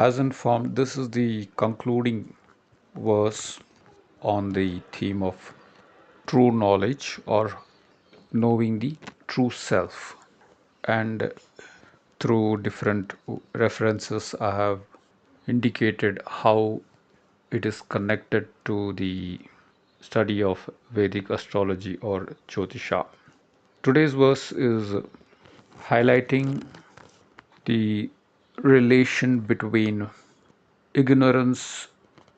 As informed, this is the concluding verse on the theme of true knowledge or knowing the true self. And through different references, I have indicated how it is connected to the study of Vedic astrology or Jyotisha. Today's verse is highlighting the relation between ignorance,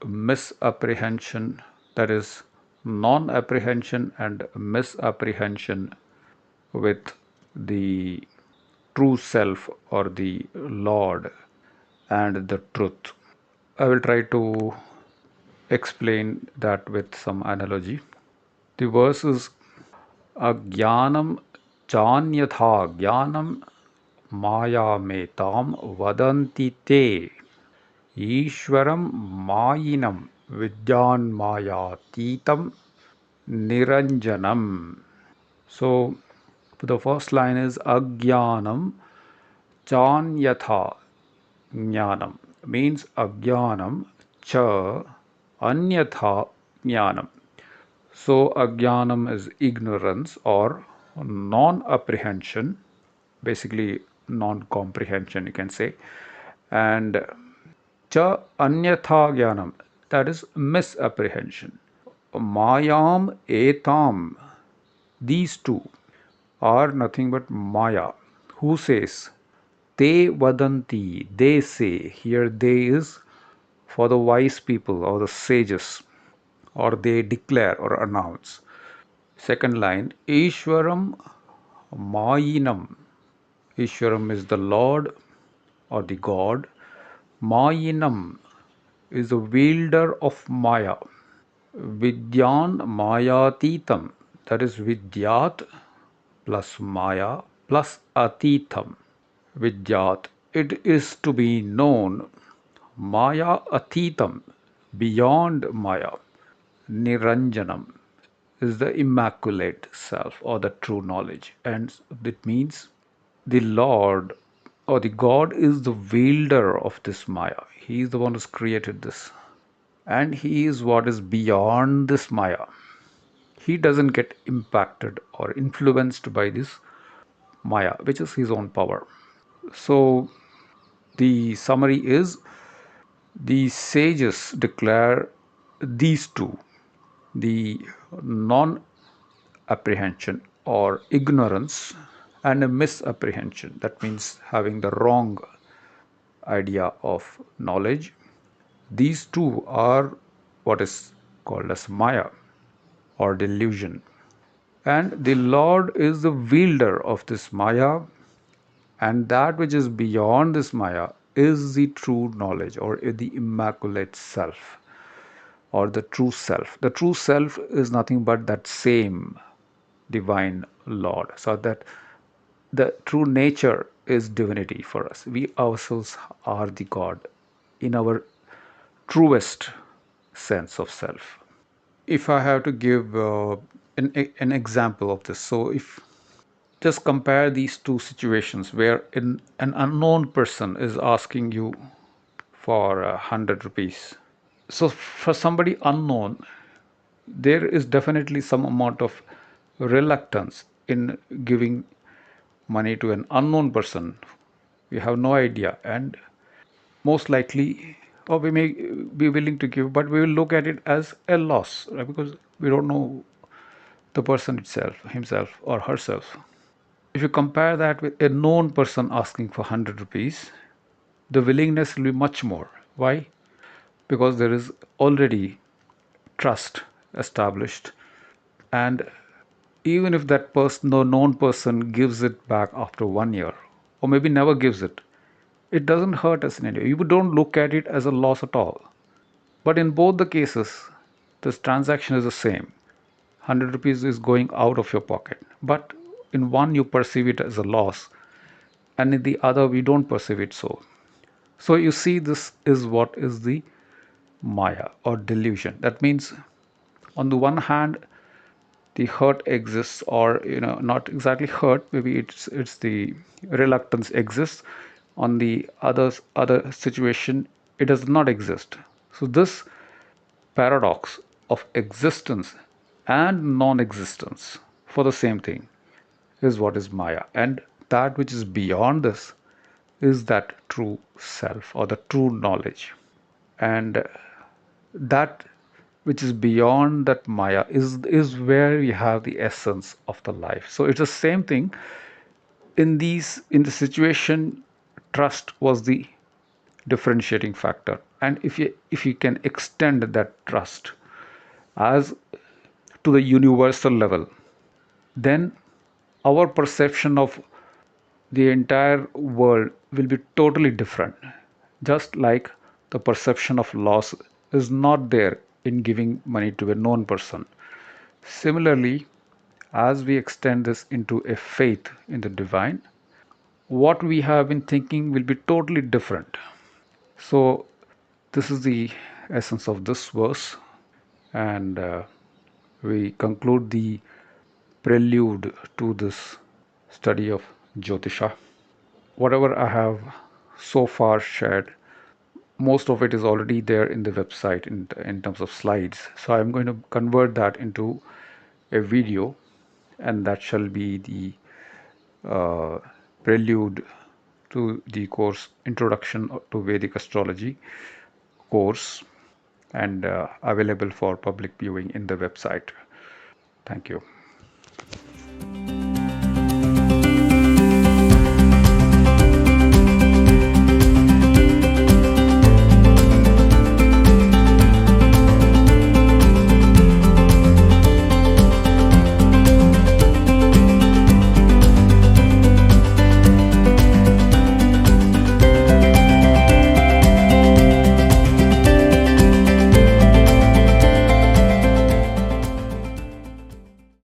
misapprehension, that is, non apprehension and misapprehension with the true self or the Lord and the truth. I will try to explain that with some analogy. The verse is Ajnanam chanyatha jnanam maya metam vadanti te Ishwaram mayinam vidyan mayatitam niranjanam. So the first line is Ajnanam chanyatha jnanam means Ajnanam cha anyatha jnanam. So Ajnanam is ignorance or non-apprehension, basically non-comprehension you can say, and cha anyatha jnanam, that is misapprehension. Mayam etam, these two are nothing but Maya. Who says? Te vadanti, they say. Here they is for the wise people or the sages, or they declare or announce. Second line, Ishwaram Mayinam. Ishwaram is the Lord or the God. Mayinam is the wielder of Maya. Vidyan Mayatitam, that is Vidyat plus Maya plus Atitam. Vidyat, it is to be known. Maya Atitam, beyond Maya. Niranjanam is the immaculate self or the true knowledge. And it means the Lord or the God is the wielder of this Maya. He is the one who's created this. And He is what is beyond this Maya. He doesn't get impacted or influenced by this Maya, which is His own power. So the summary is the sages declare these two, the non apprehension or ignorance and a misapprehension. That means having the wrong idea of knowledge. These two are what is called as Maya or delusion. And the Lord is the wielder of this Maya, and that which is beyond this Maya is the true knowledge or the immaculate self or the true self. The true self is nothing but that same divine Lord. So that the true nature is divinity for us. We ourselves are the God in our truest sense of self. If I have to give an example of this, so if just compare these two situations where an unknown person is asking you for 100 rupees. So for somebody unknown, there is definitely some amount of reluctance in giving money to an unknown person. We have no idea, and most likely, or we may be willing to give, but we will look at it as a loss, right? Because we don't know the person itself, himself or herself. If you compare that with a known person asking for 100 rupees, the willingness will be much more. Why? Because there is already trust established, and even if that person, the known person, gives it back after 1 year, or maybe never gives it, it doesn't hurt us in any way. You don't look at it as a loss at all. But in both the cases, this transaction is the same. 100 rupees is going out of your pocket. But in one, you perceive it as a loss, and in the other, we don't perceive it so. So you see, this is what is the Maya or delusion. That means, on the one hand, the hurt exists, or not exactly hurt, maybe it's the reluctance exists. On the other situation, It does not exist. So, this paradox of existence and non existence for the same thing is what is Maya. And that which is beyond this is that true self or the true knowledge. And that which is beyond that Maya is where we have the essence of the life. So it's the same thing in the situation. Trust was the differentiating factor, and if you can extend that trust as to the universal level, then our perception of the entire world will be totally different. Just like the perception of loss is not there in giving money to a known person. Similarly, as we extend this into a faith in the divine, what we have been thinking will be totally different. So, this is the essence of this verse, and we conclude the prelude to this study of Jyotisha. Whatever I have so far shared, most of it is already there in the website in terms of slides. So I'm going to convert that into a video, and that shall be the uh, prelude to the course Introduction to Vedic Astrology course, and available for public viewing in the website. Thank you.